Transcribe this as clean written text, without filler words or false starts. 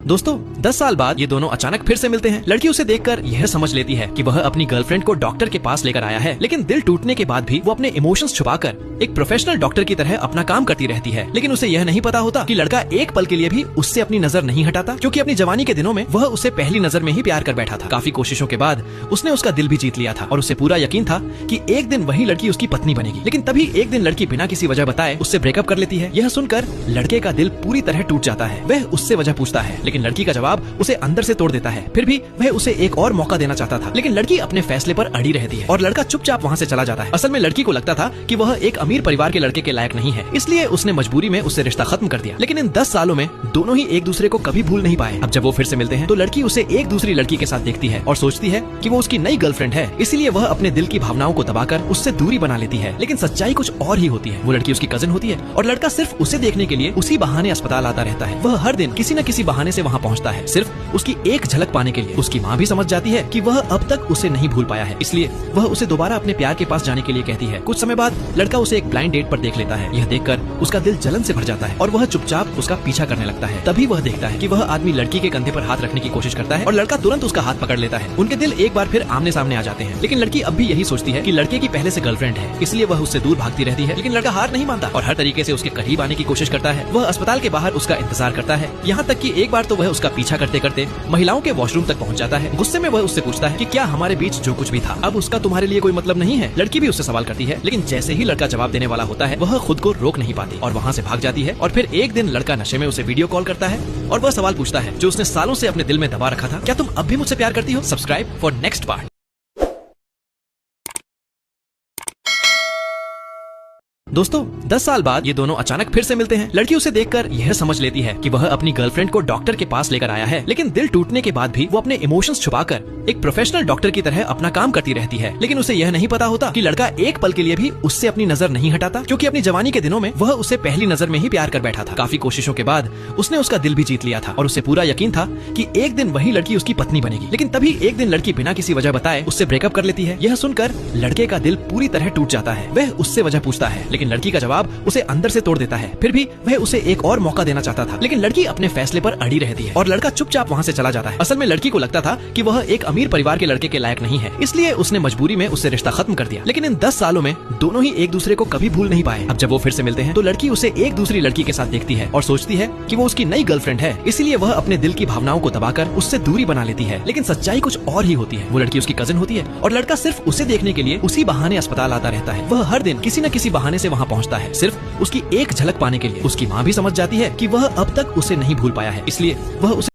दोस्तों 10 साल बाद ये दोनों अचानक फिर से मिलते हैं। लड़की उसे देखकर यह समझ लेती है कि वह अपनी गर्लफ्रेंड को डॉक्टर के पास लेकर आया है, लेकिन दिल टूटने के बाद भी वो अपने इमोशंस छुपाकर एक प्रोफेशनल डॉक्टर की तरह अपना काम करती रहती है। लेकिन उसे यह नहीं पता होता कि लड़का एक पल के लिए भी उससे अपनी नजर नहीं हटाता, क्योंकि अपनी जवानी के दिनों में वह उसे पहली नजर में ही प्यार कर बैठा था। काफी कोशिशों के बाद उसने उसका दिल भी जीत लिया था और उसे पूरा यकीन था कि एक दिन वही लड़की उसकी पत्नी बनेगी। लेकिन तभी एक दिन लड़की बिना किसी वजह बताए उससे ब्रेकअप कर लेती है। यह सुनकर लड़के का दिल पूरी तरह टूट जाता है। वह उससे वजह पूछता है, लेकिन लड़की का जवाब उसे अंदर से तोड़ देता है। फिर भी वह उसे एक और मौका देना चाहता था, लेकिन लड़की अपने फैसले पर अड़ी रहती है और लड़का चुपचाप वहाँ से चला जाता है। असल में लड़की को लगता था कि वह एक अमीर परिवार के लड़के के लायक नहीं है, इसलिए उसने मजबूरी में उससे रिश्ता खत्म कर दिया। लेकिन इन 10 सालों में दोनों ही एक दूसरे को कभी भूल नहीं पाए। अब जब वो फिर से मिलते हैं तो लड़की उसे एक दूसरी लड़की के साथ देखती है और सोचती है कि वो उसकी नई गर्लफ्रेंड है, इसीलिए वह अपने दिल की भावनाओं को दबाकर उससे दूरी बना लेती है। लेकिन सच्चाई कुछ और ही होती है। वो लड़की उसकी कजिन होती है और लड़का सिर्फ उसे देखने के लिए उसी बहाने अस्पताल आता रहता है। वह हर दिन किसी न किसी बहाने से वहाँ पहुँचता है, सिर्फ उसकी एक झलक पाने के लिए। उसकी माँ भी समझ जाती है कि वह अब तक उसे नहीं भूल पाया है, इसलिए वह उसे दोबारा अपने प्यार के पास जाने के लिए कहती है। कुछ समय बाद लड़का उसे एक ब्लाइंड डेट पर देख लेता है। यह देखकर उसका दिल जलन से भर जाता है और वह चुपचाप उसका पीछा करने लगता है। तभी वह देखता है कि वह आदमी लड़की के कंधे पर हाथ रखने की कोशिश करता है और लड़का तुरंत उसका हाथ पकड़ लेता है। उनके दिल एक बार फिर आमने सामने आ जाते हैं। लेकिन लड़की अब भी यही सोचती है कि लड़के की पहले से गर्लफ्रेंड है, इसलिए वह उससे दूर भागती रहती है। लेकिन लड़का हार नहीं मानता और हर तरीके से उसके करीब आने की कोशिश करता है। वह अस्पताल के बाहर उसका इंतजार करता है, यहाँ तक कि एक बार तो वह उसका पीछा करते करते महिलाओं के वॉशरूम तक पहुँच जाता है। गुस्से में वह उससे पूछता है कि क्या हमारे बीच जो कुछ भी था अब उसका तुम्हारे लिए कोई मतलब नहीं है। लड़की भी उससे सवाल करती है, लेकिन जैसे ही लड़का जवाब देने वाला होता है वह खुद को रोक नहीं पाती और वहाँ से भाग जाती है। और फिर एक दिन लड़का नशे में उसे वीडियो कॉल करता है और वह सवाल पूछता है जो उसने सालों से अपने दिल में दबा रखा था, क्या तुम अब भी मुझसे प्यार करती हो? Subscribe for next part. दोस्तों 10 साल बाद ये दोनों अचानक फिर से मिलते हैं। लड़की उसे देखकर यह समझ लेती है कि वह अपनी गर्लफ्रेंड को डॉक्टर के पास लेकर आया है, लेकिन दिल टूटने के बाद भी वो अपने इमोशंस छुपाकर एक प्रोफेशनल डॉक्टर की तरह अपना काम करती रहती है। लेकिन उसे यह नहीं पता होता कि लड़का एक पल के लिए भी उससे अपनी नजर नहीं हटाता, क्योंकि अपनी जवानी के दिनों में वह उसे पहली नजर में ही प्यार कर बैठा था। काफी कोशिशों के बाद उसने उसका दिल भी जीत लिया था और उसे पूरा यकीन था कि एक दिन वही लड़की उसकी पत्नी बनेगी। लेकिन तभी एक दिन लड़की बिना किसी वजह बताए उससे ब्रेकअप कर लेती है। यह सुनकर लड़के का दिल पूरी तरह टूट जाता है। वह उससे वजह पूछता है, लेकिन लड़की का जवाब उसे अंदर से तोड़ देता है। फिर भी वह उसे एक और मौका देना चाहता था, लेकिन लड़की अपने फैसले पर अड़ी रहती है और लड़का चुपचाप वहाँ से चला जाता है। असल में लड़की को लगता था कि वह एक अमीर परिवार के लड़के के लायक नहीं है, इसलिए उसने मजबूरी में उससे रिश्ता खत्म कर दिया। लेकिन इन 10 सालों में दोनों ही एक दूसरे को कभी भूल नहीं पाए। अब जब वो फिर से मिलते हैं तो लड़की उसे एक दूसरी लड़की के साथ देखती है और सोचती है कि वो उसकी नई गर्लफ्रेंड है, इसीलिए वह अपने दिल की भावनाओं को दबाकर उससे दूरी बना लेती है। लेकिन सच्चाई कुछ और ही होती है। वो लड़की उसकी कजिन होती है और लड़का सिर्फ उसे देखने के लिए उसी बहाने अस्पताल आता रहता है। वह हर दिन किसी न किसी बहाने से वहाँ पहुँचता है, सिर्फ उसकी एक झलक पाने के लिए। उसकी माँ भी समझ जाती है कि वह अब तक उसे नहीं भूल पाया है, इसलिए वह उसे